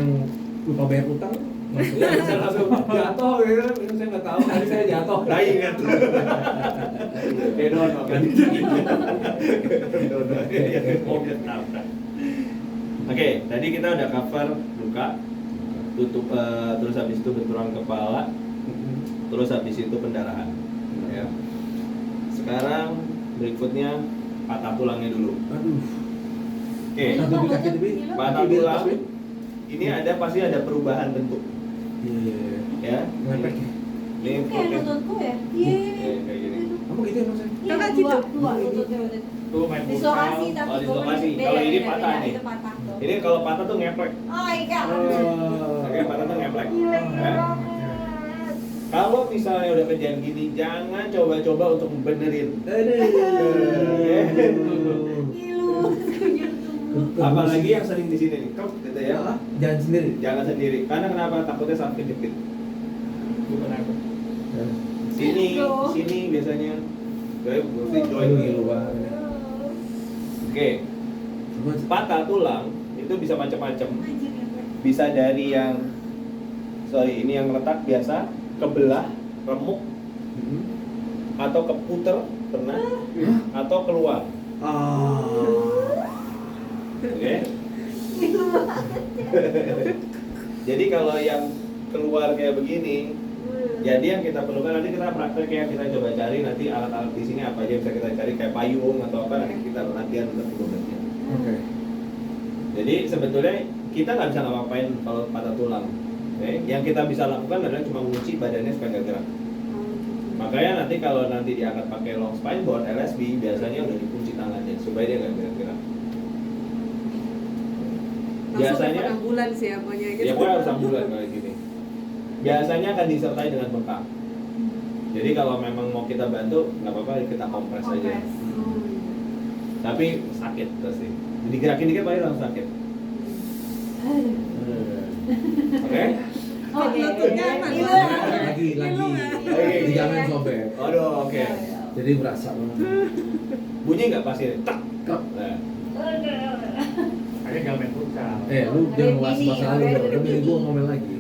yang lupa bayar utang. Saya langsung jatuh gitu kan, saya nggak tahu, tadi saya jatuh. Nah ingat. Dono kan. Dono mobil tabrak. Oke, tadi kita udah cover luka, tutup, terus habis itu benturan kepala, terus habis itu pendarahan. Ya. Sekarang berikutnya patah tulangnya dulu. Aduh. Oke, patah tulang. Ini pasti ada perubahan bentuk. Iya. Ya. Ngepek ya. Ini kayak lututku ya? Iya. kayak gini. Kamu gitu ya maksudnya? Iya, Kakak dua gitu? lututnya udah. Tuh main Dislokasi futsal. tapi Oh, dislokasi. beda, Kalau ini beda, patah beda. nih. Itu patah tuh. Ini kalau patah tuh ngeplek. Oh iya. Oke, patah tuh ngeplek. Gila, Ya. banget. Kalau misalnya udah kejadian gini, jangan coba-coba untuk benerin. Ngilu, sekujur tubuh. Apalagi yang sering di sini nih, gitu ya. Jangan sendiri. Jangan sendiri. Karena kenapa? Takutnya sampai kejepit. Bukan aku. Sini, Aduh. sini biasanya. Kayak mesti join Aduh, gitu. ngilu banget. Oke, patah tulang itu bisa macam-macam. Anjir, ya, Bisa dari yang ini yang retak biasa, kebelah, remuk, atau keputer pernah, atau keluar. Oke. Ngilu banget. Jadi kalau yang keluar kayak begini, jadi yang kita perlukan nanti kita praktek ya, kita coba cari nanti alat-alat di sini apa aja bisa kita cari kayak payung atau apa, nanti kita latihan untuk berobatnya. Oke. Jadi sebetulnya kita nggak bisa ngapain kalau patah tulang. Oke? Yang kita bisa lakukan adalah cuma mengunci badannya supaya nggak gerak. Makanya nanti kalau nanti diangkat pakai long spine board LSB biasanya udah dikunci tangannya supaya dia nggak gerak-gerak. Biasanya ambulans ya pokoknya gitu. ya pokoknya harus ambulan kayak gini. Biasanya akan disertai dengan bengkak. Jadi kalau memang mau kita bantu nggak apa-apa kita kompres aja. Tapi sakit pasti. Digerakin dikit pasti langsung sakit. Oke? Oke. Lututnya apa? Ngilu. Lagi. Oke. Jangan sobek. Aduh, oke. Jadi berasa banget. Bunyi nggak pasti? Tak. Kap. Nah. Akhirnya nggak main futsal. Lu jangan bahas masa lalu dong. Udah milih gua ngomel lagi.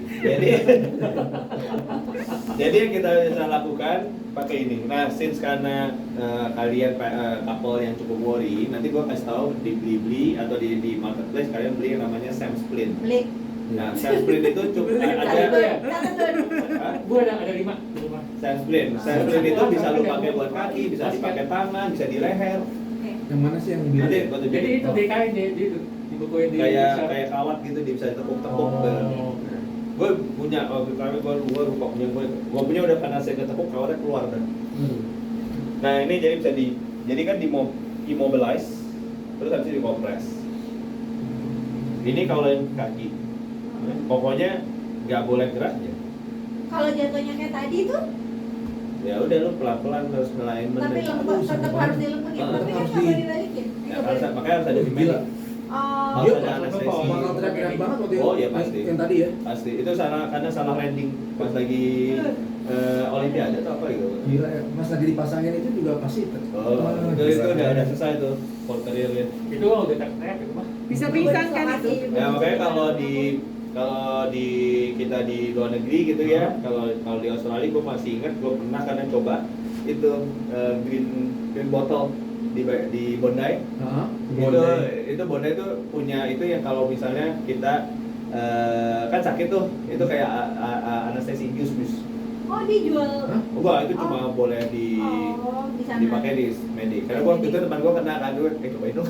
Jadi yang kita bisa lakukan pakai ini. Nah, since karena kalian couple yang cukup worry, nanti gua kasih tahu di Blibli atau di marketplace kalian beli yang namanya Sam Splint. Beli. Nah, Sam Splint itu cukup ada Gue ada 5 di rumah. Sam Splint. Sam Splint itu bisa lu pakai buat kaki, bisa dipakai tangan, bisa di leher. Yang mana sih yang Nanti biru? gua Jadi tunjukin. itu DKI di dibukuin di Kayak kawat gitu, dia bisa ditepuk-tepuk. Oh. Gue punya waktu kami gue lupa punya gue punya udah karena saya ketepuk kawatnya keluar kan. Nah ini jadi bisa jadi kan immobilize terus habis itu dikompres. Ini kalau yang kaki, pokoknya nggak boleh gerak ya. Kalau jatuhnya kayak tadi tuh, Ya udah lu pelan-pelan harus ngelain tapi lembut, tetap harus dilembutin. Tapi kan nggak boleh dibalikin. Ya, makanya harus ada di Gila. Oh. Harus Dia ada anestesi. bakal teriak-teriak banget waktu Oh iya pasti. yang tadi ya. Pasti itu karena salah landing pas lagi Olimpiade atau apa gitu. Gila ya, pas lagi dipasangin itu juga pasti. Oh, itu udah selesai tuh for career-nya. Itu udah teriak itu mah. Bisa pingsan kan itu? Ya makanya kalau di kita di luar negeri gitu ya, kalau di Australia gue masih ingat gue pernah karena coba itu green bottle di Bondi. Itu Bondi itu punya itu yang kalau misalnya kita kan sakit tuh, itu kayak anestesi infus. Oh dijual. Enggak, itu cuma boleh di sana. dipakai di medik. Karena waktu itu teman gue kena kan, gue cobain dong.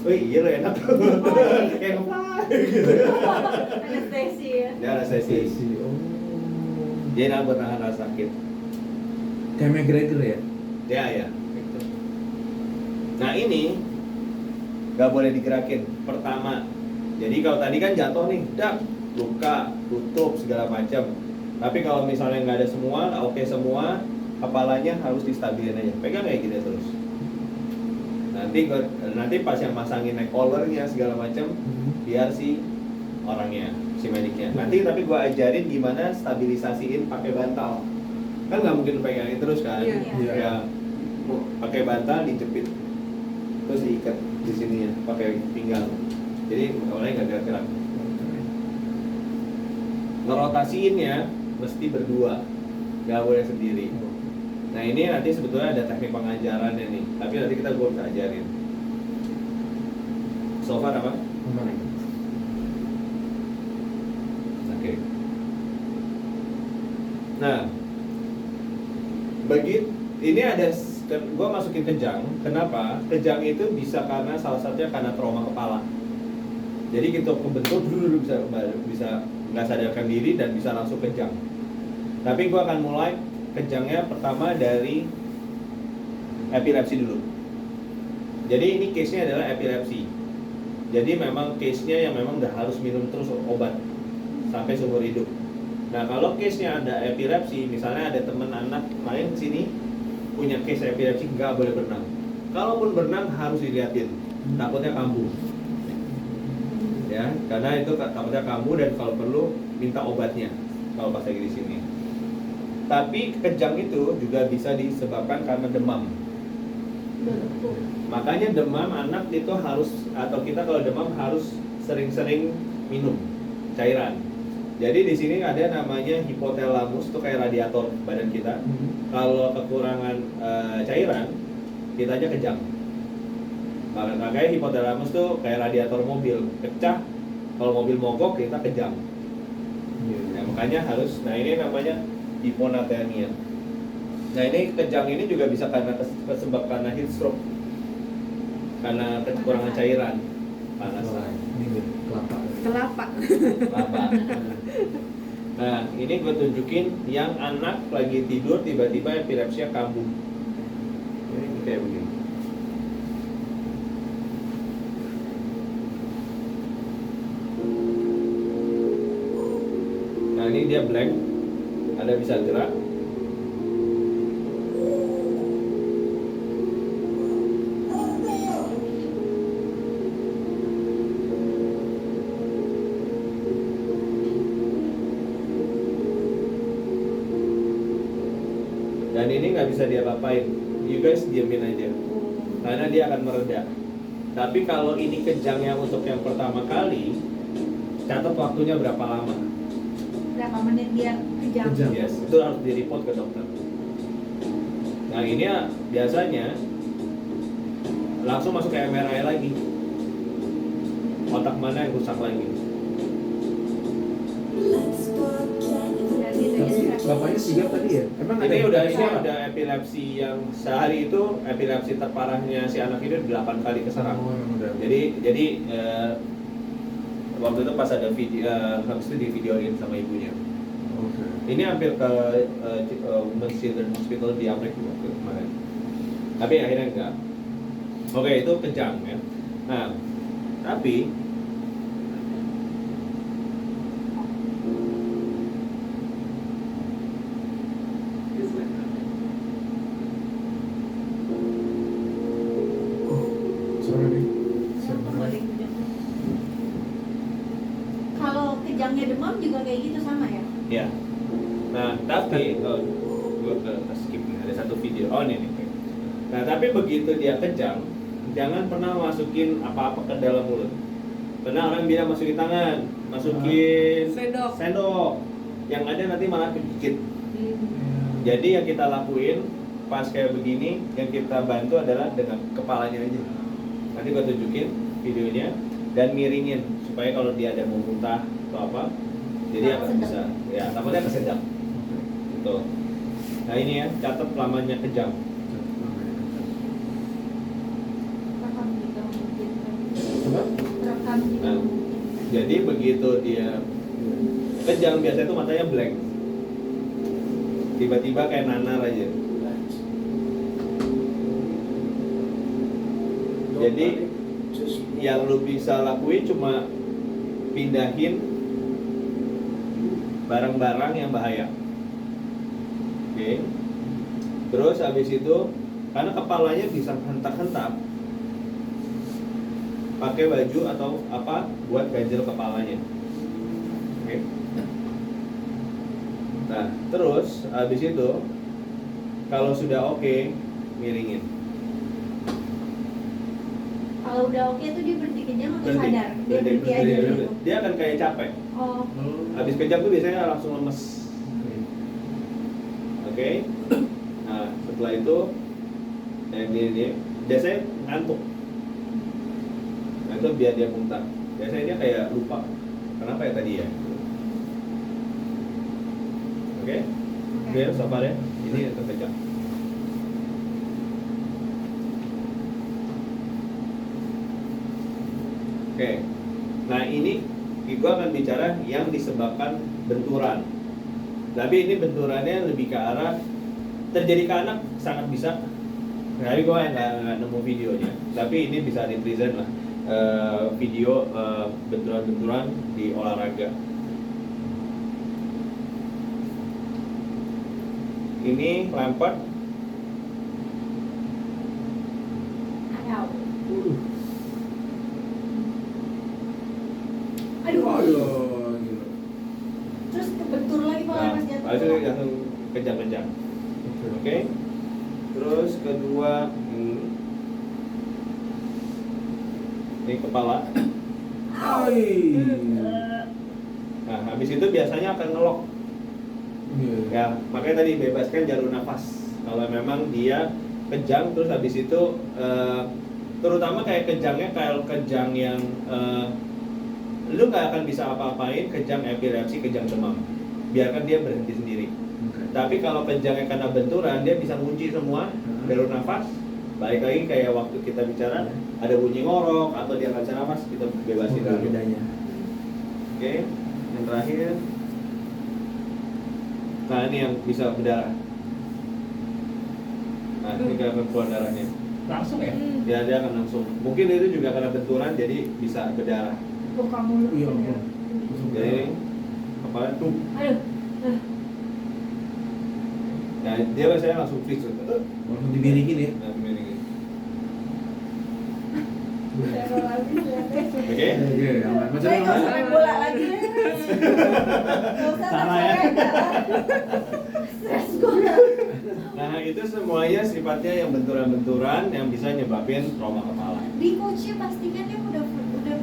Wih iya lo enak. Kayak ngeplak gitu. Anestesi ya. Ya anestesi. Oh. Dia enak buat nahan rasa sakit. Kayak McGregor ya? Ya. Gitu. Nah ini nggak boleh digerakin. Pertama, jadi kalau tadi kan jatuh nih, dak, luka, tutup segala macam. Tapi kalau misalnya nggak ada semua, oke semua, kepalanya harus distabilin aja. Pegang kayak gitu terus. Nanti pas yang masangin neck collarnya segala macam, biar si orangnya, si mediknya. Nanti tapi gua ajarin gimana stabilisasiin pakai bantal. Kan nggak mungkin pegangin terus kan? Iya. Ya, pakai bantal dijepit, terus diikat di sininya, pakai pinggang. Jadi orangnya nggak gerak-gerak. ngerotasiinnya mesti berdua, nggak boleh sendiri. Nah ini nanti sebetulnya ada teknik pengajarannya nih, tapi nanti gue bisa ajarin. So far apa? Aman. Oke. Nah, ini ada gue masukin kejang. Kenapa? Kejang itu bisa karena salah satunya karena trauma kepala. Jadi kita kebentuk dulu bisa nggak sadarkan diri dan bisa langsung kejang. Tapi gue akan mulai kejangnya pertama dari epilepsi dulu. Jadi ini case-nya adalah epilepsi. Jadi memang case-nya yang memang udah harus minum terus obat sampai seumur hidup. Nah kalau case-nya ada epilepsi, misalnya ada teman anak lain sini punya case epilepsi, nggak boleh berenang. Kalaupun berenang harus dilihatin, takutnya kambuh. Ya, karena itu takutnya kambuh dan kalau perlu minta obatnya kalau pas lagi di sini. Tapi kejang itu juga bisa disebabkan karena demam. Makanya demam anak itu harus, atau kita kalau demam harus sering-sering minum cairan. Jadi di sini ada namanya hipotalamus, itu kayak radiator badan kita. Kalau kekurangan cairan, kita aja kejang. Makanya hipotalamus tuh kayak radiator mobil, pecah. Kalau mobil mogok kita kejang. Nah, makanya harus. Nah ini namanya hiponatremia. Nah ini kejang ini juga bisa karena sebab karena heat stroke, karena kekurangan cairan, panas. Ini kelapa. Kelapa. Nah ini gue tunjukin yang anak lagi tidur tiba-tiba epilepsia kambuh. Ini kayak begini. Nah ini dia blank, ada bisa gerak. Dan ini nggak bisa dia apain, you guys diamin aja, karena dia akan mereda. Tapi kalau ini kejangnya untuk yang pertama kali, catat waktunya berapa lama. Berapa menit dia kejang? Yes, itu harus di-report ke dokter. Nah ini ya, biasanya langsung masuk ke MRI lagi. Otak mana yang rusak lagi? Berarti Bapaknya sigap tadi ya? Emang ada Ini epilepsi apa? udah epilepsi yang sehari itu epilepsi terparahnya si anak ini 8 kali keserang. Oh, emang udah. Jadi waktu itu pas ada video, habis itu di videoin sama ibunya. Oke. Ini hampir ke Women's Children's Hospital di Amerika waktu kemarin. Tapi akhirnya enggak. Oke, itu kejang ya. Nah, tapi Sorry nih. Kalau kejangnya demam juga kayak gitu sama ya? ya. Nah, tapi gue ke skip nih, ada satu video. Oh, ini nih. Nah, tapi begitu dia kejang, jangan pernah masukin apa-apa ke dalam mulut. Pernah orang bilang masukin tangan, masukin sendok. Yang ada nanti malah kegigit. Jadi yang kita lakuin pas kayak begini, yang kita bantu adalah dengan kepalanya aja. Nanti gue tunjukin videonya dan miringin supaya kalau dia ada mau muntah atau apa, jadi akan bisa. Ya, takutnya kesedap. Gitu. Nah ini ya, catat lamanya kejang. Rekam juga mungkin. Coba. Rekam juga Nah, mungkin. jadi begitu dia kejang biasanya tuh matanya blank. Tiba-tiba kayak nanar aja. Jadi yang lu bisa lakuin cuma pindahin barang-barang yang bahaya. Oke. Terus habis itu karena kepalanya bisa hentak-hentak, pakai baju atau apa buat ganjel kepalanya. Oke. Nah, terus habis itu kalau sudah oke, miringin. Kalau udah oke tuh dia berhenti kejang atau Berhenti. sadar? Dia berhenti aja Berhenti. gitu. Dia akan kayak capek. Oh. Habis kejang tuh biasanya langsung lemes. Oke. Nah, setelah itu dia biasanya ngantuk. Nah, itu biar dia muntah. Biasanya dia kayak lupa. Kenapa ya tadi ya? Oke. Oke, sabar ya. Ini yang terkejang. Oke. Nah, ini gua akan bicara yang disebabkan benturan. Tapi ini benturannya lebih ke arah terjadi ke anak sangat bisa. Tapi gue nggak nemu videonya. Tapi ini bisa represent lah video benturan-benturan di olahraga. Ini Lampard. Aduh. Aduh, gila. Terus kebentur lagi kalau Nah, pas jatuh. habis itu langsung kejang-kejang. Oke. Terus kedua ini kepala. Ai. Nah, habis itu biasanya akan ngelok. Iya. Ya, makanya tadi bebaskan jalur nafas. Kalau memang dia kejang, terus habis itu terutama kayak kejangnya kayak kejang yang lu nggak akan bisa apa-apain, kejang epilepsi, kejang demam. Biarkan dia berhenti sendiri. Oke. Tapi kalau kejangnya karena benturan, dia bisa kunci semua jalur nafas. Balik lagi kayak waktu kita bicara, ada bunyi ngorok atau dia nggak bisa nafas, kita bebasin Bukan dulu. bedanya. Oke, yang terakhir. Nah, ini yang bisa berdarah. Nah, ini akan keluar darahnya. Langsung ya? Ya, dia akan langsung. Mungkin itu juga karena benturan, jadi bisa berdarah. Buka mulut. Iya, ampun. Jadi, kepala tuh. Aduh. Nah, dia biasanya langsung fix. Langsung dibirikin ya. Nah, begini. Teror habis ya. Oke? Oke, aman. Macam Saya nggak usah mana? main bola lagi. Nggak usah Salah ya. Stres gue. Nah, itu semuanya sifatnya yang benturan-benturan yang bisa nyebabin trauma kepala. Di coachnya pastikan dia udah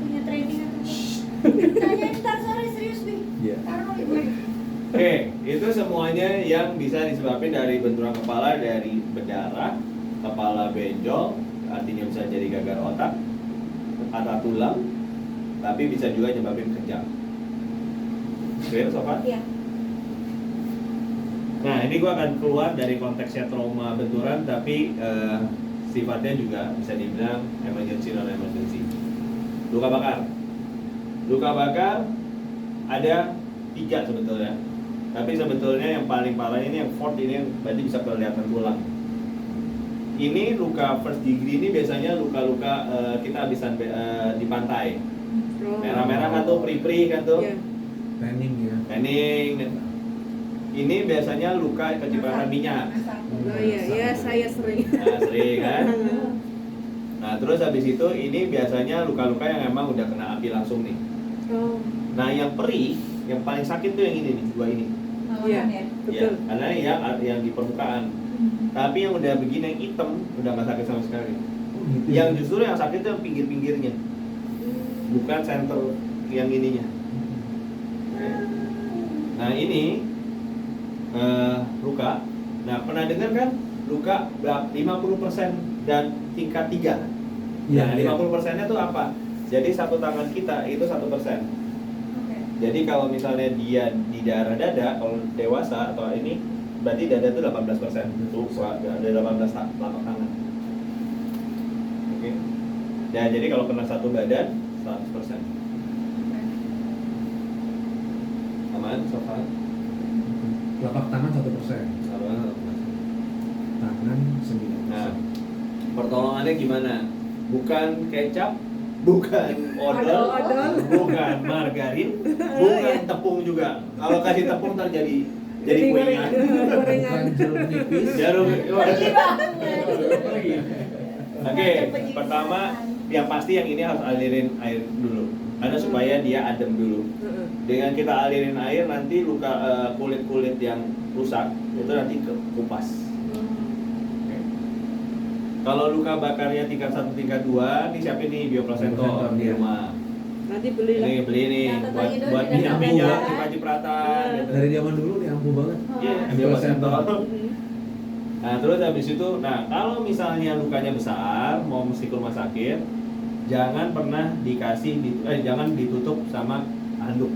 punya training atau belum. Tanyain ntar sore serius nih. Iya. Karena gue. Oke, itu semuanya yang bisa disebabkan dari benturan kepala, dari berdarah, kepala benjol, artinya bisa jadi gagal otak, patah tulang, tapi bisa juga nyebabin kejang. Clear, Sofa? Iya. Nah, ini gua akan keluar dari konteksnya trauma benturan, tapi sifatnya juga bisa dibilang emergency non emergency. Luka bakar. Luka bakar ada 3 sebetulnya. Tapi sebetulnya yang paling parah ini yang fourth ini yang berarti bisa kelihatan tulang. Ini luka first degree ini biasanya luka-luka kita habisan di pantai. Merah-merah kan tuh, pri-pri kan tuh. Iya. Tanning ya. Tanning. Ini biasanya luka kecipratan minyak. Oh iya, iya saya sering. Nah, sering kan? Nah, terus habis itu ini biasanya luka-luka yang emang udah kena api langsung nih. Oh, Nah, yang perih, yang paling sakit tuh yang ini nih, dua ini. iya, Ya, betul. karena yang di permukaan. Tapi yang udah begini yang hitam udah nggak sakit sama sekali. Oh, gitu. Yang justru yang sakit itu yang pinggir-pinggirnya, bukan center yang ininya. Nah, ini luka. Nah, pernah dengar kan luka 50% dan tingkat 3. Iya, Nah, 50%-nya tuh apa? Jadi satu tangan kita itu 1%. Jadi kalau misalnya dia di daerah dada, kalau dewasa atau ini berarti dada itu 18%. Tuh, ada 18 telapak tangan. Oke. Nah, jadi kalau kena satu badan 100%. Aman, sofa. Telapak tangan 1%. Aman. Tangan 9%. Nah, pertolongannya gimana? Bukan kecap, bukan odol, Odol. bukan margarin, bukan tepung juga. Kalau kasih tepung ntar jadi kuenya. Bukan jeruk nipis. Jarum. Pergi banget. Oh iya. Oke, pertama yang pasti yang ini harus alirin air dulu, karena supaya dia adem dulu. Dengan kita alirin air nanti luka kulit-kulit yang rusak itu nanti kupas. Oke. Kalau luka bakarnya tingkat 1, tingkat 2, nih siapin nih bioplacentor Bioplacentor, di iya. rumah. Nanti beli lah. Ini beli nih Catat buat aja dulu buat di dalam minyak buku. cipratan gitu. Dari zaman dulu nih ampuh banget. Iya, Oh. bioplacentor. Mhm. Nah, terus habis itu, nah kalau misalnya lukanya besar, mau mesti ke rumah sakit, jangan pernah jangan ditutup sama handuk.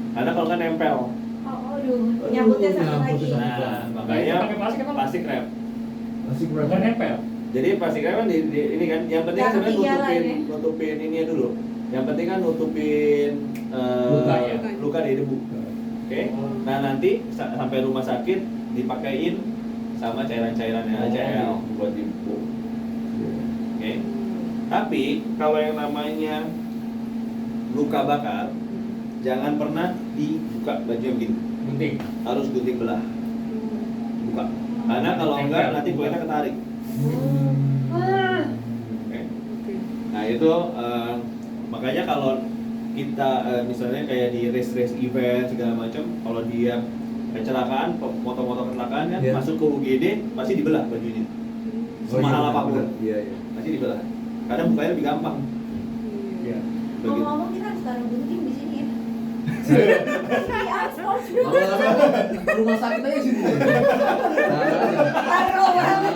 Karena kalau kan nempel. Oh, aduh, nyambutnya sama Nyambutnya lagi. sama- Nah, makanya Pakai plastik apa? plastik wrap. Masih Bukan berapa? nempel. Jadi plastik wrap kan ini kan, yang penting kan Yang sebenarnya ketinggalan nutupin ini dulu. Yang penting kan nutupin Luka ya? luka dari debu. Oke. Nah, nanti sampai rumah sakit dipakein sama cairan-cairannya Oh, HCl iya. buat dibuku. Oke. Tapi kalau yang namanya luka bakar, jangan pernah dibuka baju yang begini. Gunting. Harus gunting belah, buka. Karena kalau enggak nanti kulitnya ketarik. Wah. Oke. Oke. Nah itu makanya kalau kita misalnya kayak di race event segala macam, kalau dia kecelakaan, motor kecelakaan kan Iya. masuk ke UGD pasti dibelah bajunya. Oh, Semahal iya, apapun. benar. Iya, iya. Pasti dibelah. Karena bukanya lebih gampang. Iya. Begitu. Ngomong-ngomong kita harus taruh gunting di sini ya. Iya, sports bra. Lama-lama rumah sakit aja sini. Taruh banget.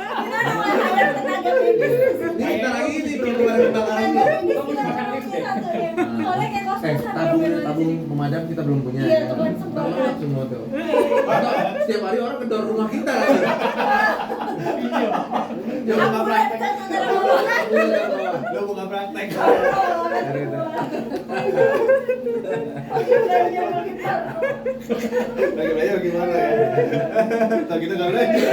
Kita udah mulai ada tenaga medis di sini. Ini kita lagi ini perkembangan kebakaran Tenaga tuh. medis kita ngomongin satu ya. Soalnya kayak kos-kosan tabung pemadam kita belum punya. Iya, ya. teman semua. Lengkap semua tuh. Atau setiap hari orang kedor rumah kita lagi. Iya. Jangan Aku ngapain. udah catat dalam omongan. Lo bukan praktek. Oke, udah jangan kita. Lagi belajar gimana ya? Tak gitu nggak belajar.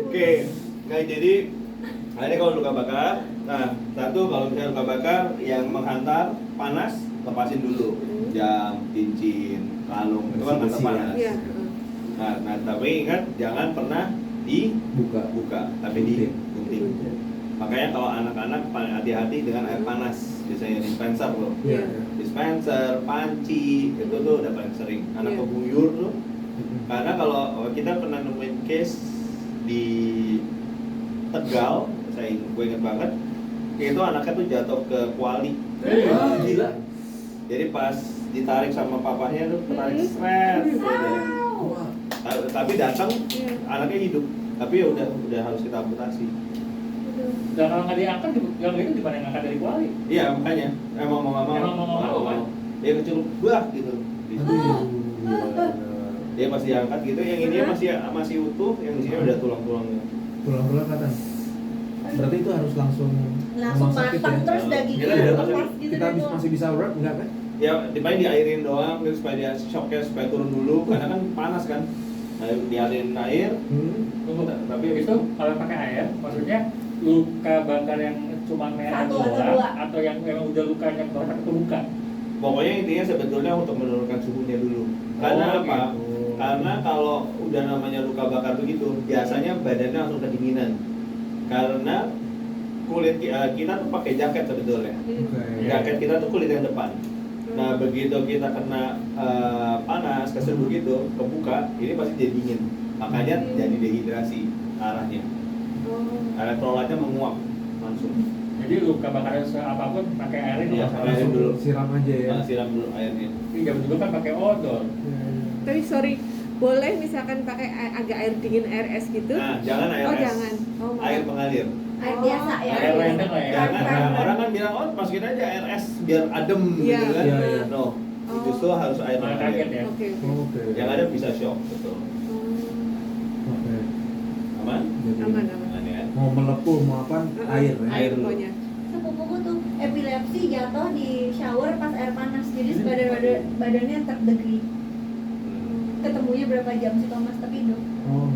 Oke, nah jadi ini kalau luka bakar. Nah, satu kalau misalnya luka bakar yang menghantar panas, lepasin dulu. Jam, cincin, kalung itu kan hantar panas. Iya. Nah, tapi ingat jangan pernah dibuka, tapi digunting. Makanya kalau anak-anak paling hati-hati dengan air panas, biasanya dispenser loh. Iya. Dispenser, panci, itu tuh udah paling sering. Anak Iya. kebuyur tuh. Karena kalau kita pernah nemuin case di Tegal, gue inget banget, itu anaknya tuh jatuh ke kuali. Ah, gila. Jadi pas ditarik sama papahnya tuh ketarik seret. Wow. Wah. Tapi datang Iya. anaknya hidup, tapi ya udah harus kita amputasi. Dan kalau nggak diangkat, yang itu gimana yang angkat dari kuali? Iya makanya emang mau nggak mau. Emang mau nggak mau, kan? Dia kecil buah gitu. Aduh, gila. Dia pasti diangkat gitu. Yang ini masih utuh, yang di sini udah tulang-tulangnya. Tulang-tulang kata. Berarti itu harus langsung Langsung rumah sakit matang ya? terus dagingnya Kita lepas gitu Kita deh tuh. masih bisa wrap enggak kan? Ya dipakai diairin doang gitu, supaya dia shocknya supaya turun dulu karena kan panas kan. Nah, diairin air. Tunggu, tapi itu kalau pakai air, maksudnya luka bakar yang cuma merah Satu atau doang, dua. atau yang memang udah lukanya berat itu bukan? Pokoknya intinya sebetulnya untuk menurunkan suhunya dulu. Karena Oh, apa? gitu. Karena kalau udah namanya luka bakar begitu, biasanya badannya langsung kedinginan. Karena kulit kita tuh pakai jaket sebetulnya. Oke. Jaket kita tuh kulit yang depan. Nah begitu kita kena panas, keseduh gitu, kebuka, ini pasti jadi dingin. Makanya jadi dehidrasi arahnya. Elektrolatnya menguap langsung. Jadi luka bakar apapun pakai air itu Iya, nggak salah. pakai air dulu. Siram aja ya. Siram dulu airnya. Ini zaman dulu kan pakai odol. Tapi sorry, boleh misalkan pakai agak air dingin, air es gitu? Nah, jangan air Oh es. jangan. Oh malah. Air mengalir. Air biasa ya. Air rendang lah ya. Jangan, nah, orang kan bilang, oh masukin aja air es biar adem Iya. gitu kan. Iya, iya. No, Oh. justru harus air Malah mengalir. kaget ya. Oke oke. Oke. Yang ada bisa shock, betul. Oke. Aman? Jadi Aman aman. Aman ya. mau melepuh mau apa air ya. Air dulu. pokoknya. Sepupuku tuh epilepsi jatuh di shower pas air panas. Jadi badannya terdegri. Ketemunya berapa jam sih Thomas tapi hidup. Oh.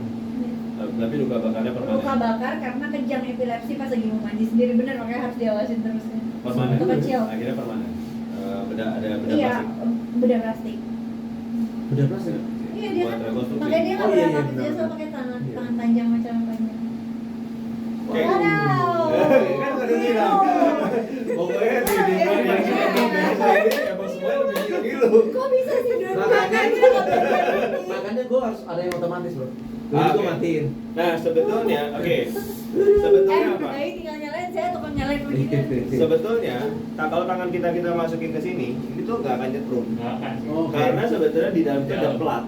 Tapi luka bakarnya Luka permanen. bakar karena kejang epilepsi pas lagi mau mandi sendiri, bener, makanya harus diawasin terus ya. Permanen. Itu kecil. Akhirnya permanen. Ada beda Iya, plastik. beda plastik. Beda plastik. Iya dia Buat kan, rekonstruksi. makanya dia nggak Oh, iya, berangkat iya, kerja benar, soal benar. pakai tangan Iya. tangan panjang macam panjang. Oke. Wow. Kan udah bilang. Pokoknya di ini emang semua lebih gila-gila. Kok bisa sih dua Makanya- kita nggak belajar ini? Makanya gue harus ada yang otomatis bro. Lalu gua Oke. matiin. Nah sebetulnya, sebetulnya apa? Bayi tinggal nyalain, saya tukang nyalain begini. Sebetulnya, kalau tangan kita masukin ke sini, itu nggak akan nyetrum. Nggak akan sih. Oh. Karena sebetulnya di dalam itu ada plat.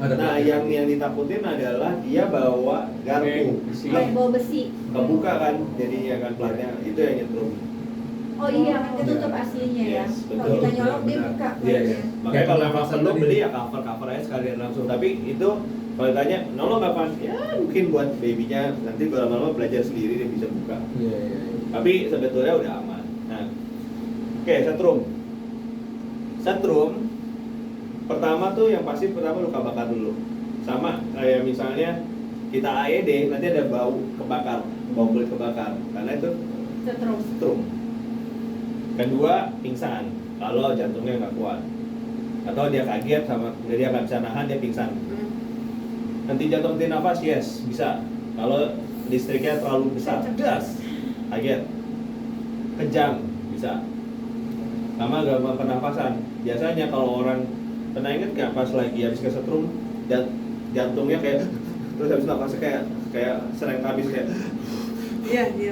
Ada Nah, plat. yang ditakutin adalah dia bawa garpu, Besi. Kayak bawa besi. kebuka kan, jadinya kan platnya itu yang nyetrum. Oh iya, kan ketutup aslinya ya. Yes, Kalau betul. kita nyolok dia Benar. buka. Iya, iya. Makanya Ya, kalau kalau memang cover perlu tadi. beli ya cover aja sekalian langsung. Tapi itu kalau ditanya nolong kapan? Ya mungkin buat babynya nanti kalau lama-lama belajar sendiri dia bisa buka. Iya, iya. Tapi sebetulnya udah aman. Nah, oke, setrum. Setrum pertama tuh yang pasti pertama luka bakar dulu. Sama kayak misalnya kita AED nanti ada bau kebakar, bau kulit kebakar. Karena itu Setrum. setrum. Kedua, pingsan kalau jantungnya nggak kuat. Atau dia kaget sama dia nggak bisa nahan, dia pingsan. Henti jantung, henti nafas, yes, bisa. Kalau listriknya terlalu besar, gas, kaget, kejang, bisa. Sama gangguan pernapasan. Biasanya kalau orang pernah ingat nggak pas lagi habis kesetrum, jantungnya kayak terus habis nafasnya kayak sering habis kayak Iya, iya.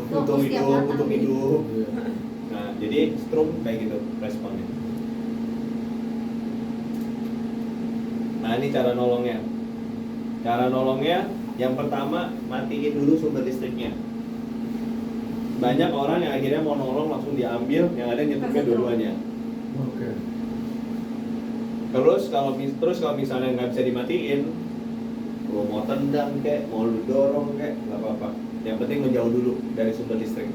untuk hidup, untuk hidup. Iya. Nah, jadi strum kayak gitu responnya. Nah, ini cara nolongnya. Cara nolongnya yang pertama matiin dulu sumber listriknya. Banyak orang yang akhirnya mau nolong langsung diambil, yang ada nyetrumnya dua-duanya. Oke. Terus kalau misalnya nggak bisa dimatiin, lu mau tendang kek, mau lu dorong kek, nggak apa-apa. Yang penting menjauh dulu dari sumber listrik.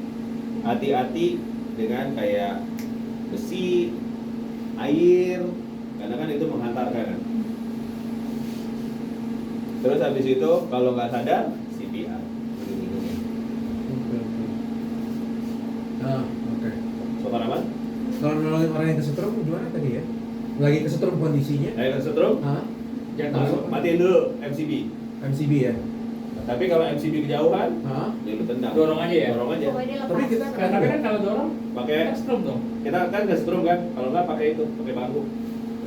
Hati-hati dengan kayak besi, air, karena kan itu menghantarkan kan. Terus habis itu kalau nggak sadar, CPR. Oke, oke. Ah, oke. Sopan aman? Kalau nolongin orang yang kesetrum gimana tadi ya? Lagi kesetrum kondisinya? Ayo ke setrum, Hah? Jantung. matiin dulu MCB. MCB ya? Tapi kalau MCB kejauhan, Hah? ya lu tendang. Dorong aja ya? Dorong aja. Pokoknya dia Tapi lepas. kita Tapi kan kalau dorong, Pakai kan strum dong. kita kan nggak setrum kan? Kalau nggak pakai itu, pakai bambu.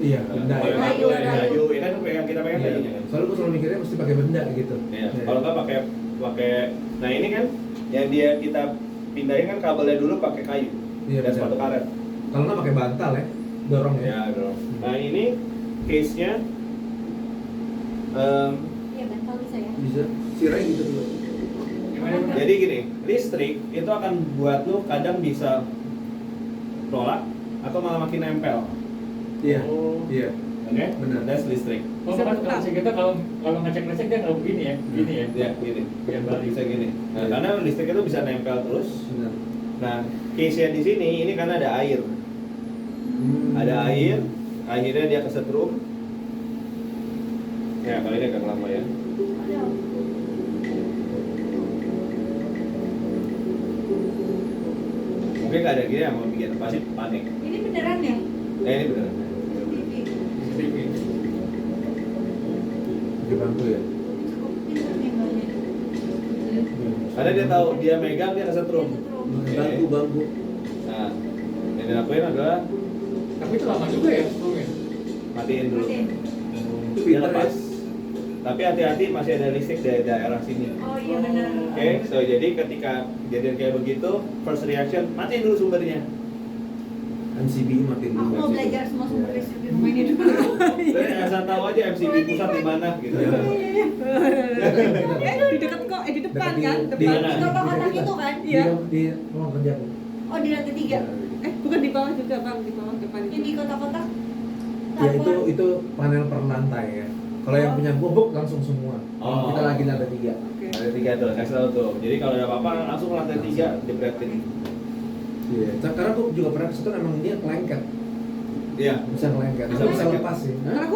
iya, benda Pakai ya. bambu, Kayu, kayu, ya kan pegang kita pegang Iya. kayunya kan. Soalnya gue selalu mikirnya mesti pakai benda gitu. Iya. Kalau nggak pakai. Nah ini kan yang dia kita pindahin kan kabelnya dulu pakai kayu Iya, dan benar. sepatu karet. Kalau nggak pakai bantal ya, dorong ya. Ya, dorong. Nah ini case-nya Iya, bantal bisa ya. Bisa sirai gitu dulu. Gimana? Bang? jadi gini, listrik itu akan buat lu kadang bisa tolak atau malah makin nempel. Iya. Oh. Iya. Oke, Benar. that's listrik. Oh, kan kalau kita kalau ngecek listrik dia nggak begini ya, gini ya. Ya, gini. Biar balik. Bisa gini. Nah, Iya. karena listrik itu bisa nempel terus. Benar. Nah, case-nya di sini ini kan ada air. Ada air, akhirnya dia kesetrum. Ya, kali ini agak lama ya. Mungkin nggak ada gini yang mau bikin pasti panik. Ini beneran ya? Ini beneran. CCTV. Di bangku ya. Pintar nih mbaknya. Karena dia tahu dia megang dia kesetrum. Bangku, bangku. Nah, yang dilakuin adalah Tapi itu lama juga ya strumnya. matiin dulu. Matiin. Itu Dia pintar ya. lepas. Tapi hati-hati masih ada listrik dari daerah sini. Oh iya benar. Oke, so jadi ketika kejadian kayak begitu, first reaction matiin dulu sumbernya. MCB matiin dulu. Aku mau belajar semua sumber listrik di rumah ini dulu. Dan asal tahu aja MCB pusat di mana gitu. Iya. Di dekat kok, di depan Dekat kan? di- Depan. mana? Di kotak-kotak itu kan? Iya. Di ruang kerjaku. Oh di lantai 3. Bukan di bawah juga bang, di bawah depan Yang di itu. kotak-kotak. Ya itu panel per lantai ya. Kalau yang punya gubuk langsung semua. Oh. Kita lagi lantai 3. Oke. Ada 3 tuh, kasih tahu tuh. Jadi kalau ada apa-apa langsung ke lantai 3 diberetin. Iya. Karena aku juga pernah kesetrum emang dia kelengket. Iya. Bisa kelengket. Bisa Bisa kelengket. lepas sih. Karena aku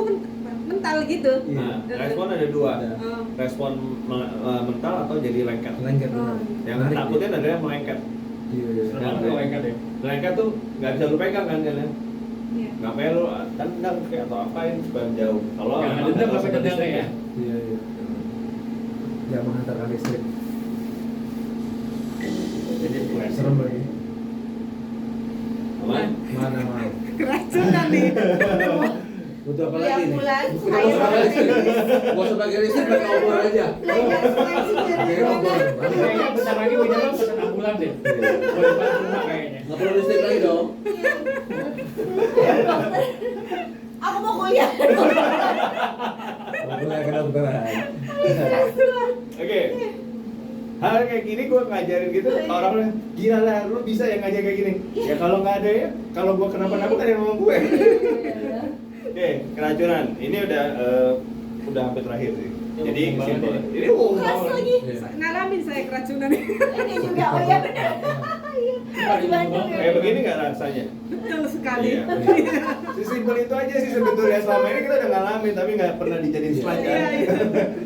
mental gitu. Iya. Nah, respon ada 2. Ada. Oh. Respon mental atau jadi lengket. Kelengket benar. Yang Menarik, takutin adalah yang melengket. Iya, iya. Serem banget kalau lengket ya. Melengket tuh nggak bisa lu pegang kan kalian. Iya. Ngapain lu tendang kayak atau apain supaya jauh. Kalau Jangan emang dendam, ada tapi tendang listriknya. ya. Iya, iya. Jangan menghantarkan listrik. Jadi flash. Serem lagi. Aman? Mana mau? Keracunan nih. Butuh apa Kuliah lagi nih? bulan, Kita supaya mau sebagai pakai listrik. medis. Mau sebagai listrik pakai obor aja. Belajar science Pakai engineering. obor. Kayaknya bentar lagi Winda lo pesen ambulan deh. Buat depan rumah kayaknya. Nggak perlu listrik lagi dong. Aku mau kuliah. Mau kuliah kedokteran. Oke. Hal kayak gini gue ngajarin gitu, orang-orang gila lah, lu bisa yang ngajar kayak gini. Ya kalau nggak ada ya, kalau gue kenapa-napa kan yang ngomong gue. Oke, keracunan. Ini udah hampir terakhir sih. Jadi Umum banget simpel. ya. Ini umum Keras banget. lagi. Iya. Ngalamin saya keracunan. Ini juga, oh iya benar. Iya, di Bandung ya. Kayak begini nggak rasanya? Betul sekali. Iya. Sesimpel itu aja sih sebetulnya, selama ini kita udah ngalamin tapi nggak pernah dijadiin slide kan. Iya, iya.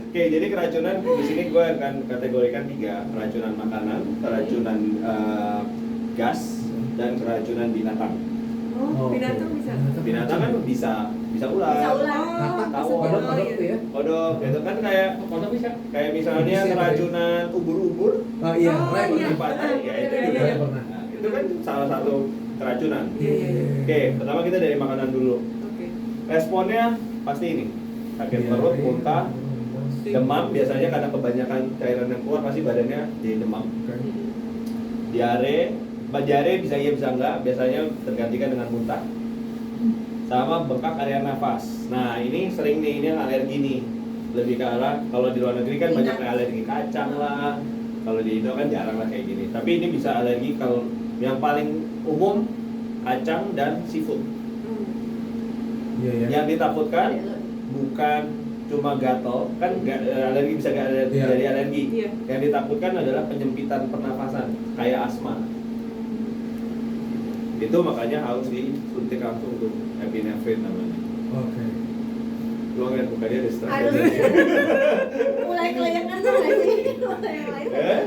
Oke, jadi keracunan di sini gue akan kategorikan 3, keracunan makanan, keracunan gas, dan keracunan binatang. Oh, binatang bisa. Binatang kan bisa ular, Bisa ular. Tahu. Kodok itu ya. kodok, itu kan kayak Kodok bisa. misalnya Bisa, keracunan ubur-ubur Oh iya, Oh, Ray iya. di pernah. pantai, ya itu Iya, juga. iya, pernah. Nah, itu kan salah satu keracunan. Iya, iya, iya. Oke, pertama kita dari makanan dulu. Oke. Responnya pasti ini, sakit Iya, perut, iya. muntah, demam. Biasanya karena kebanyakan cairan yang keluar pasti badannya jadi demam. Oke. Diare bisa iya bisa enggak, biasanya tergantikan dengan muntah. Sama bengkak area nafas. Nah ini sering nih, ini yang alergi nih. Lebih ke arah, kalau di luar negeri kan banyak kayak alergi kacang lah. Kalau di Indo kan jarang lah kayak gini. Tapi ini bisa alergi kalau yang paling umum kacang dan seafood. Iya ya. Yang ditakutkan bukan cuma gatal, kan alergi bisa Iya. jadi alergi. Iya. Yang ditakutkan adalah penyempitan pernafasan, kayak asma. Itu makanya harus disuntik langsung tuh, epinefrin namanya. Oke. Lu ngeliat mukanya ada stres. Harus. Mulai kelayangan tuh nggak sih? Mulai kelayangan.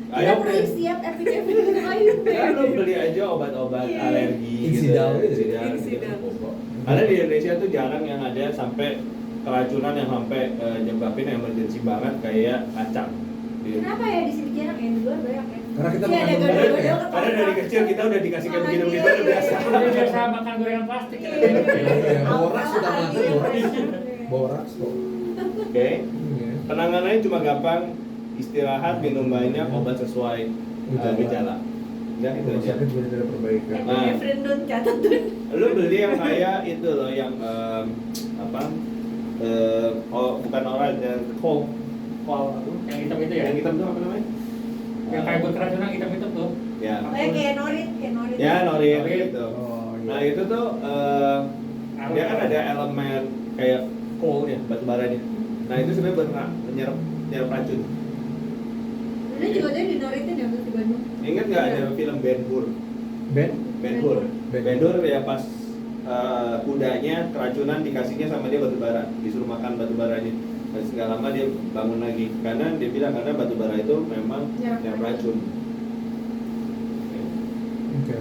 Ayo Kita perlu siap epidemi lain. ya lu beli aja obat-obat Iya. alergi Insidal gitu. gitu. Insidal. Gitu. Karena di Indonesia tuh jarang yang ada sampai keracunan yang sampai nyebabin emergency banget kayak kacang. Kenapa ya di sini jarang ya? Di luar banyak ya. Karena kita Iya, makan ada bener gado-gado ya. Karena dari kecil kita udah dikasih kayak begini-begini Iya, udah biasa. Udah biasa makan gorengan plastik. Iya. Iya, borax kita Awal makan, lagi, borax. iya. Borax kok. Oke. Iya. Penanganannya cuma gampang, istirahat, minum banyak, obat sesuai gejala. Udah itu Rumah aja. sakit belum ada perbaikan. Nah. Epinefrin dun, catat dun. Lu beli yang kayak itu loh yang apa? Bukan oral, yang kol apa? Yang hitam itu ya? Yang hitam tuh apa namanya? Yang kayak buat keracunan hitam-hitam tuh. Ya. Kayak norit. Ya, norit Norit. gitu. Oh iya. Nah, itu tuh dia kan ada elemen kayak coal ya, batu baranya. Nah, itu sebenarnya buat nyerap racun. Ini juga tuh dinoritin ya di Bandung. Ingat nggak ada film Ben Hur? Ben? Ben Hur. Ben Ben Hur ya pas kudanya keracunan dikasihnya sama dia batu bara, disuruh makan batu baranya. Dan nggak lama dia bangun lagi karena dia bilang karena batu bara itu memang yang racun. Oke.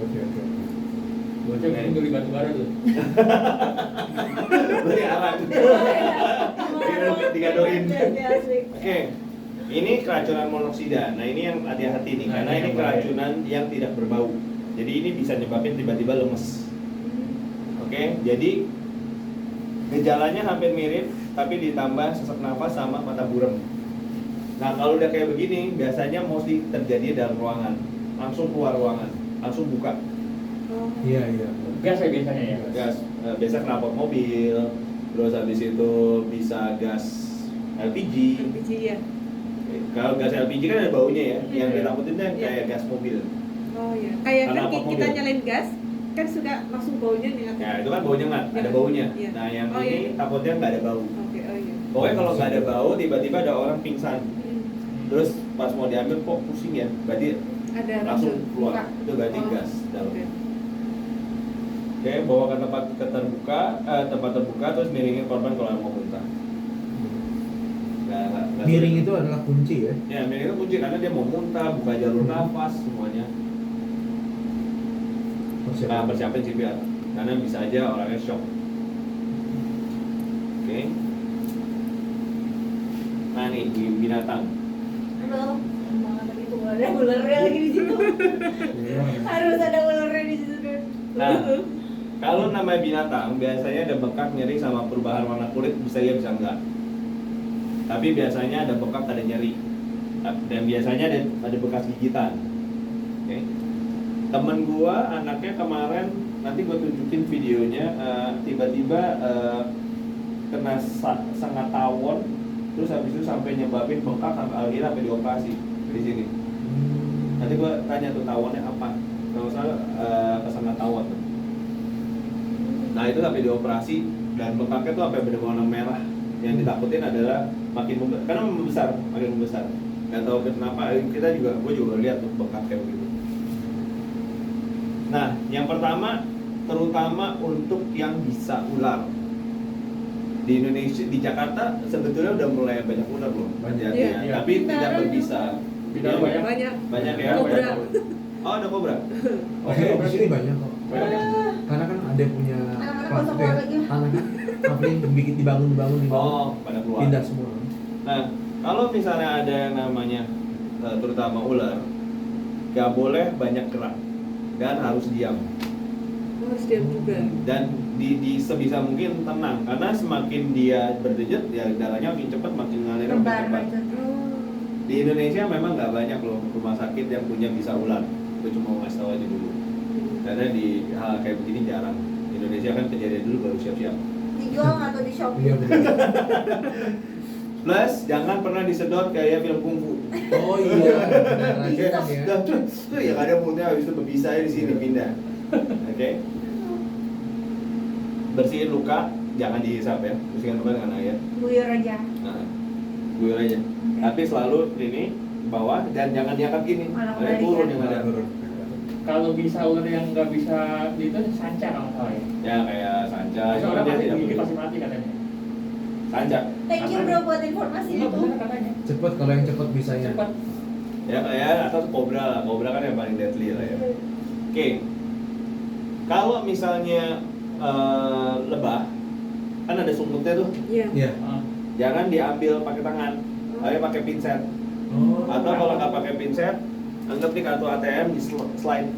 Bocah mungkin beli batu bara tuh. Beli arak. Digadoin. Oke, ini keracunan monoksida. Nah ini yang hati-hati nih, karena ini keracunan yang tidak berbau. Jadi ini bisa nyebabin tiba-tiba lemes. Oke, jadi gejalanya hampir mirip, tapi ditambah sesak nafas sama mata buram. Nah kalau udah kayak begini, biasanya mesti terjadi dalam ruangan. Langsung keluar ruangan, langsung buka. Oh. Iya. Gas ya biasanya ya. Gas, biasa knalpot mobil, terus habis itu bisa gas LPG. LPG ya. Kalau gas LPG kan ada baunya ya, yang Iya. ditakutin kan Iya. kayak gas mobil. Oh iya. Kayak kan Knalpot kita mobil. nyalain gas, kan suka langsung baunya nih. Ya itu kan baunya nggak, ada Iya. baunya. Iya. Nah yang Oh, ini iya. takutnya nggak ada bau. Oke, oh iya. Pokoknya kalau nggak ada bau, tiba-tiba ada orang pingsan. Hmm. Terus pas mau diambil kok pusing ya, berarti Ada langsung racun. keluar. Buka. Itu berarti Oh, gas dalam. oke. Oke, bawa ke tempat terbuka, terus miringin korban kalau mau muntah. Nggak Miring sulit. itu adalah kunci ya. Ya, miring itu kunci karena dia mau muntah, buka jalur nafas semuanya. Nah, persiapan CPR karena bisa aja orangnya shock. Oke. Nah nih binatang. Aduh, banget lagi tuh ada ularnya lagi di situ. Iya. Harus ada ularnya di situ kan. Nah, Kalau namanya binatang, biasanya ada bengkak, nyeri, sama perubahan warna kulit, bisa iya bisa enggak. Tapi biasanya ada bengkak, ada nyeri. Dan biasanya ada bekas gigitan. Oke. Temen gua anaknya kemarin, nanti gua tunjukin videonya, tiba-tiba kena sangat tawon, terus habis itu sampai nyebabin bengkak sampai dioperasi di sini. Nanti gua tanya tuh tawonnya apa. Kalau salah kesengat tawon tuh. Nah itu sampai dioperasi dan bengkaknya tuh sampai benar-benar merah. Yang ditakutin adalah makin karena makin membesar. Gak tahu kenapa, gue juga lihat tuh bengkak kayak begitu. Nah, yang pertama terutama untuk yang bisa ular. Di Indonesia, di Jakarta sebetulnya udah mulai banyak ular loh, banyak Iya. ya, tapi tidak berbisa. Bidara banyak. Banyak ya. Kobra. Oh ada kobra. Di sini banyak kok. Banyak. Karena kan ada yang punya Anak-anak kelas kosong itu ya, lagi. anak apa yang bikin dibangun Oh pada keluar. pindah semua. Nah, kalau misalnya ada yang namanya terutama ular, gak boleh banyak gerak dan harus diam. Harus diam juga. Dan di sebisa mungkin tenang, karena semakin dia berdenyut, ya darahnya makin cepat, makin ngalir makin Rebar cepat. macet. Di Indonesia memang nggak banyak loh rumah sakit yang punya bisa ular. Itu cuma mau ngasih tahu aja dulu. Karena di hal kayak begini jarang. Indonesia kan kejadian dulu baru siap-siap. Dijual atau di Shopee? Iya benar. Plus jangan pernah disedot kayak film kungfu. Oh iya. Raja kan ya. Dan tuh yang ada mulutnya habis itu berbisa di sini pindah. Oke. Bersihin luka, jangan dihisap ya. Bersihin luka dengan air. Buyur aja. Nah, guyur aja. Tapi selalu ini bawah dan jangan diangkat gini. Malah Ada turun yang ada. Kalau bisa ular yang nggak bisa itu sanca kalau salah ya. Ya kayak sanca, Ada cuma orang dia mati tidak gigi perlu. pasti mati katanya. Sanca. Thank you bro buat informasi Iya itu. benar katanya. Cepet kalau yang cepet bisanya. Cepat. Ya kayak atau kobra lah. Kobra kan yang paling deadly lah ya. Oke. Kalau misalnya lebah, kan ada sumutnya tuh. Iya. Iya. Ah. Jangan diambil pakai tangan, tapi pakai pinset. Oh. Atau kalau nggak pakai pinset, anggap di kartu ATM di slide.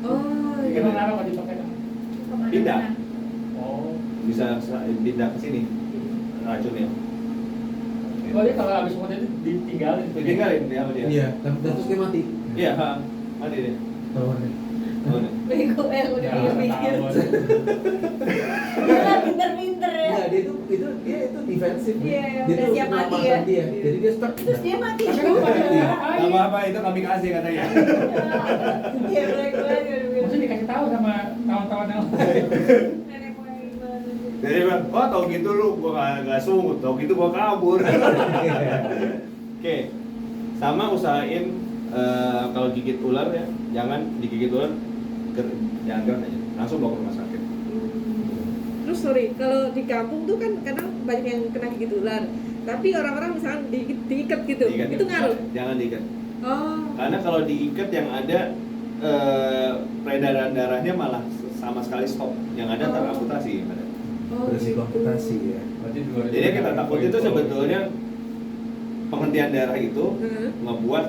Oh iya. Gimana kalau dipakai? Kemana-mana. Pindah. Oh. Bisa pindah ke sini racunnya. Oh dia kalau habis mulut itu ditinggalin. Ditinggalin dia sama dia. Iya, dan terus dia mati. Iya, mati deh. Tahuannya. Oh, nih. Bego udah Ya, pikir-pikir. tahu. Dia pinter-pinter ya. Iya, dia itu defensif. Iya, Dia udah tuh siap mati penyelamatan ya. dia. Jadi dia stuck. Terus dia mati Tapi juga. kan Iya. Gak apa-apa, itu kami kasih katanya. Iya, black banget. Maksudnya dikasih tahu sama kawan-kawan yang Nenek moyang gimana. Jadi bilang, oh tau gitu lu, gua gak sungut, tau gitu gua kabur. Oke, sama usahain kalau gigit ular ya, jangan digigit ular, jangan gerak aja, langsung bawa ke rumah sakit. Terus sorry, kalau di kampung tuh kan kadang banyak yang kena gigit ular. Tapi orang-orang misalnya diikat gitu, Diikat. itu ngaruh. Jangan diikat, Oh. karena kalau diikat yang ada peredaran darahnya malah sama sekali stop, yang ada teramputasi. Yang ada. Oh, Beresiko gitu. amputasi ya. berarti juga Jadi yang kita takut itu sebetulnya penghentian darah itu Heeh. ngebuat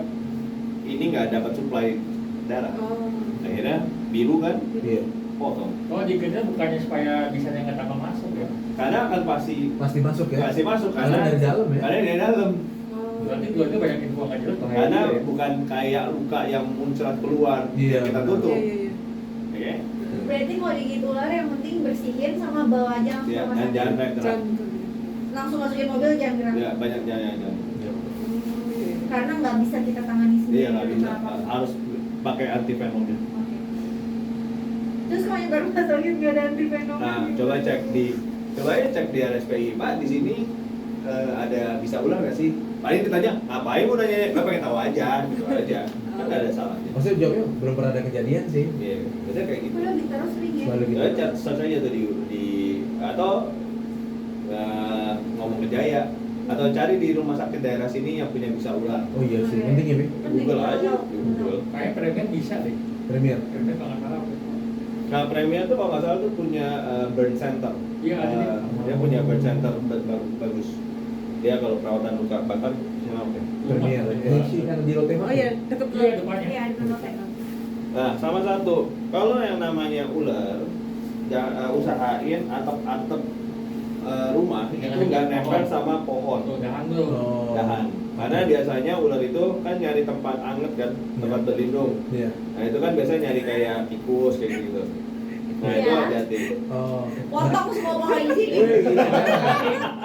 ini nggak dapat suplai darah. Oh. Akhirnya biru kan, Iya. potong. Oh dikitnya bukannya supaya bisa nggak tambah masuk ya? Karena akan pasti Masuk ya. masuk Karena dari dalam ya. Karena dari dalam. Oh. Berarti dua itu banyak info nggak jelas bahaya Karena juga ya? bukan kayak luka yang muncrat keluar Iya, yang kita benar. tutup. Iya, iya, iya. Oke. Berarti kalau digigit ular yang penting bersihin sama bawa aja langsung Ya, ke rumah dan sakit. jangan gerak. Jangan. Langsung masukin mobil jangan gerak. Ya, banyak jangan. Iya. Karena nggak bisa kita tangani sendiri. Iya, nggak bisa. kenapa. Harus pakai antivenomnya. Oke. Terus kalau yang baru masukin nggak ada antivenom. Nah, coba cek di RSPI, Pak, di sini ada bisa ular nggak sih? Paling ditanya, ngapain mau nanya? Gue pengen tahu aja, gitu aja. Kan nggak ada salahnya. Maksudnya jawabnya belum pernah ada kejadian sih. Iya, biasanya kayak gitu. Udah Bintaro sering ya. Selalu gitu. Ya, chat search aja tuh di atau ngomong ke Jaya atau cari di rumah sakit daerah sini yang punya bisa ular. Oh iya sih, Oke. penting ya, Bi. Google aja, di Google. Kayak premium bisa deh. Premier. Premium kalau nggak salah. Nah, Premier tuh kalau nggak salah tuh punya burn center. Iya, ada nih. Dia punya burn center bagus. Dia kalau perawatan luka bakar semua oke. Premier. Ini sih yang di Lotte Oh iya, deket Iya depannya. Iya, di Penotek. Nah, sama satu, kalau yang namanya ular usahain atap rumah itu Jangan nggak pohon. nempel sama pohon. Tuh, dahan tuh. Oh. Dahan. Karena biasanya ular itu kan nyari tempat anget kan, tempat Iya. berlindung. Iya. Nah itu kan biasanya nyari kayak tikus kayak gitu. Nah itu Iya. hati-hati. Oh. Potong semua pohon di sini. Wih, gila.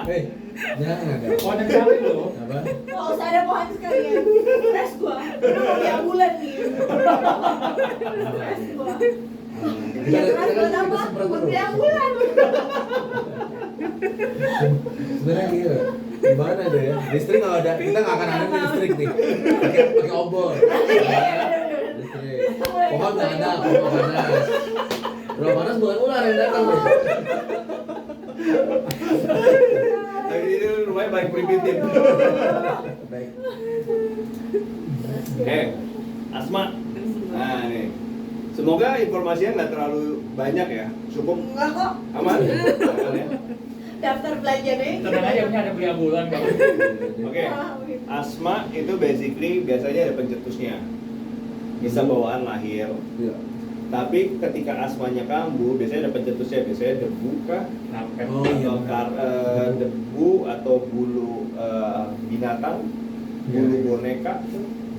Hei, jangan ada. Pohon yang sekali loh. Apa? Nggak usah ada pohon sekalian. Stres gua. Udah mau di ambulan nih. Stres gua. Ya keras buat apa? Buat di ambulan. Sebenarnya gitu. Gimana deh ya? Listrik kalau ada, kita nggak akan ada listrik nih. Pakai obor. Listrik. Pohon nggak ada, pohon panas. Kalau panas bukan ular yang datang deh. Tapi ini rumahnya paling primitif. Baik. Asma. Nah nih. Semoga informasinya nggak terlalu banyak ya. Cukup Enggak kok. aman. Aman ya? Daftar belanja deh. Tenang aja, punya ada beli ambulan kok. Oke. Asma itu basically biasanya ada pencetusnya. Bisa bawaan lahir. Iya. Tapi ketika asmanya kambuh, biasanya ada pencetusnya, biasanya debu kah? Nah, kan. Oh, iya. Atau debu atau bulu binatang, bulu Iya. boneka.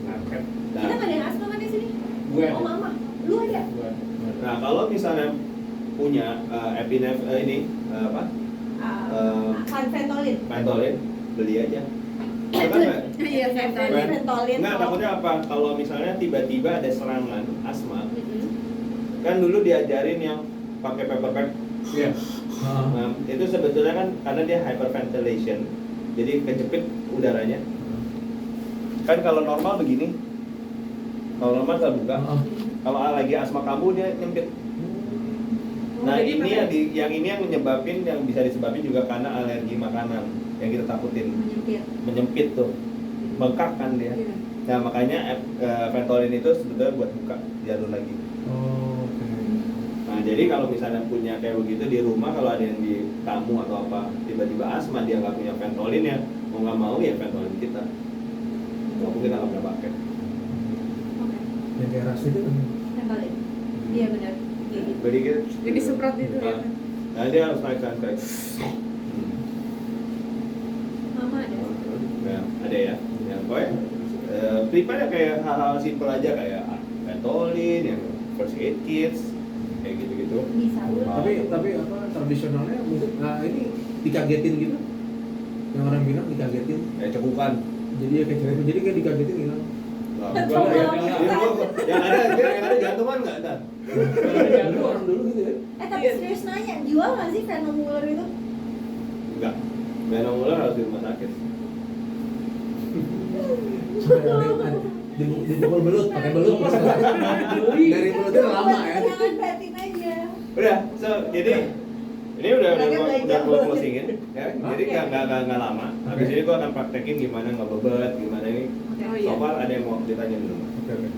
Nah, kan. Kita Nah, nggak ada yang asma kan di sini? Gue. Oh mama, lu ada? nah kalau misalnya punya epinef ini apa? Ventolin. Pentolin, beli aja. Itu kan nggak? Iya, Ventolin. Ventolin. Nggak, takutnya apa? Kalau misalnya tiba-tiba ada serangan asma, kan dulu diajarin yang pakai paper bag. Iya. Nah, itu sebetulnya kan karena dia hyperventilation, jadi kejepit udaranya. Kan kalau normal begini, kalau normal nggak buka. Kalau lagi asma kambuh dia nyempit. Nah jadi ini makanya- yang menyebabin, yang bisa disebabin juga karena alergi makanan yang kita takutin, Menyempit. menyempit tuh, bengkak kan dia. Iya. Nah makanya Ventolin itu sebetulnya buat buka jalur lagi. Oh, oke. Nah jadi kalau misalnya punya kayak begitu di rumah, kalau ada yang di tamu atau apa tiba-tiba asma, dia nggak punya Ventolin ya, mau nggak mau ya Ventolin kita. Walaupun kita nggak pernah pakai. Oke. Yang kayak ras itu kan. Ventolin. Iya benar. Gini. Jadi kita Jadi semprot itu ya. Nah dia harus naik kayak. Mama ada. Nah, ada ya. Ya pokoknya prepare kayak hal-hal simpel aja kayak Ventolin, yang first aid kits, kayak gitu-gitu. Bisa lu. Tapi apa tradisionalnya mungkin ini dikagetin gitu. Yang orang bilang dikagetin. Kayak cekukan. Jadi ya kayak cewek, jadi kayak dikagetin hilang. Enggak, Tolong. yang ada jantungan enggak ada. Dulu orang dulu gitu ya. Tapi serius nanya, jual nggak sih Venom ular itu? Enggak. Venom ular harus di rumah sakit. Sampai ada dipukul belut, pakai belut. Dari belutnya lama ya. Jangan batin aja. Udah, jadi ini udah Belajar. gua closingin ya. Jadi Oke. nggak lama. Habis ini gua akan praktekin gimana ngebebet, gimana ini. Oh, So iya. far ada yang mau ditanya dulu. Oke, oke.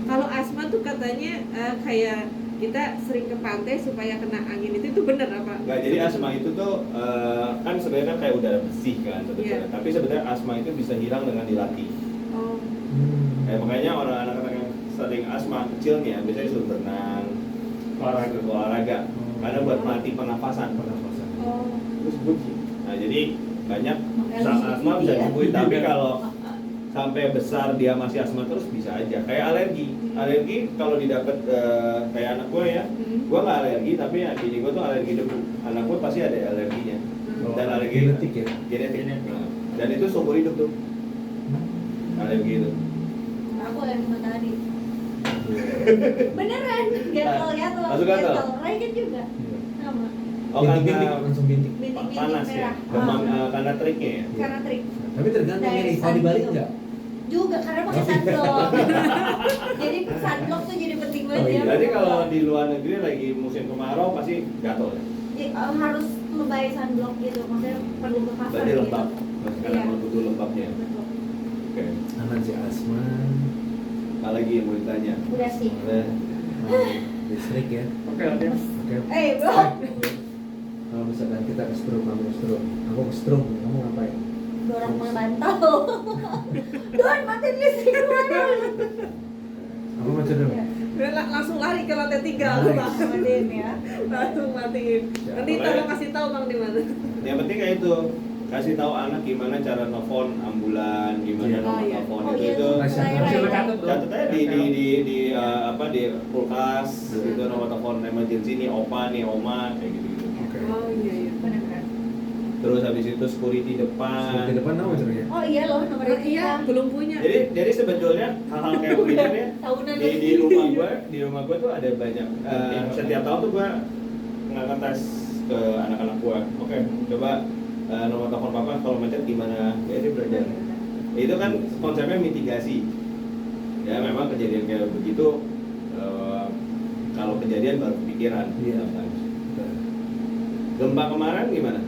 Kalau asma tuh katanya kayak kita sering ke pantai supaya kena angin itu benar apa? Nggak, jadi asma itu tuh kan sebenarnya kan kayak udara bersih kan sebetulnya. Iya. Tapi sebenarnya asma itu bisa hilang dengan dilatih. Oh. Makanya orang anak-anak yang sering asma kecilnya biasanya suruh berenang, olahraga. Karena buat melatih pernapasan. Oh. Terus bunyi. Nah jadi banyak Makanya saat lu asma bisa ya. sembuhin. Tapi kalau sampai besar dia masih asma terus bisa aja. Kayak alergi. Alergi kalau didapat kayak anak gue ya. Gue nggak alergi tapi ya bini gue tuh alergi debu. Anak gue pasti ada alerginya. Dan alergi Genetik ya? Genetik. Genetik. Nah, dan itu seumur hidup tuh alergi itu. Aku lagi matahari. Beneran, gatel. Langsung gatel? Ragen juga. Iya. Sama. Oh Bintik-bintik, karena langsung bintik. Bintik-bintik panas ya, merah. demam Ah. karena triknya ya. Karena trik. Tapi tergantung Dari ini, kalau dibalik sunblock. enggak? Juga karena pakai sunblock. Jadi sunblock tuh jadi penting banget Oh, iya. ya. Berarti kalau di luar negeri lagi musim kemarau pasti gatel ya. Harus lebay sunblock gitu, maksudnya perlu ke kasar Berarti gitu. lembab. Karena Iya. butuh lembabnya. Betul. Oke. Aman si asma. Apa lagi yang mau ditanya? Udah sih. Udah. Listrik ya. Oke, oke. Oke. Bro. Kalau misalkan kita ke stroke, kamu ke stroke, aku ke stroke, kamu ngapain? Dorong pakai bantal. Don, matiin listrik gua, Don. Aku macam dong. Ya. Langsung lari ke lantai 3 Nice. Bang. Matiin ya. Langsung matiin. Ya, Nanti makanya- tolong kasih tahu Bang di mana. Yang penting kayak itu, kasih tahu anak gimana cara nelfon ambulan, gimana Iya. nomor Oh, iya. telepon Oh, itu iya. itu. Masih Bisa bercatat bro. Catat aja di apa di kulkas gitu, nomor telepon emergency nih opa nih oma kayak gitu gitu. Oke. Oh iya iya. Benar-benar. Terus habis itu security depan. Di depan tahu caranya. Oh iya loh nomor Oh, itu iya, ya. belum punya. Jadi sebetulnya hal-hal kayak begini nih Tahunan di rumah gua tuh ada banyak setiap tahun tuh gua ngangkat tes ke anak-anak gua. Oke, coba nomor telepon papa kalau macet gimana? Ya dia belajar. Itu kan konsepnya mitigasi. Ya memang kejadian kayak begitu kalau kejadian baru kepikiran. Iya. Gempa kemarin gimana?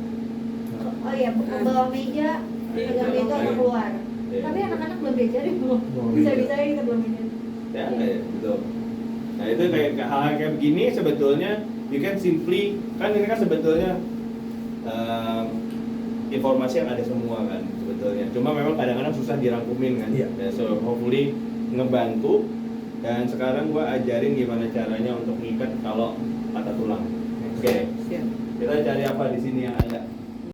Oh iya, bawa meja, pegang itu atau keluar. Iya. Tapi anak-anak belum diajarin loh. Belum Bisa-bisa kita belum diajarin. Ya, betul. Nah itu kayak hal kayak begini sebetulnya you can simply kan ini kan sebetulnya informasi yang ada semua kan sebetulnya. Cuma memang kadang-kadang susah dirangkumin kan. Iya. Ya, so hopefully ngebantu dan sekarang gua ajarin gimana caranya untuk ngikat kalau patah tulang. Oke. Siap. Kita cari apa di sini yang ada?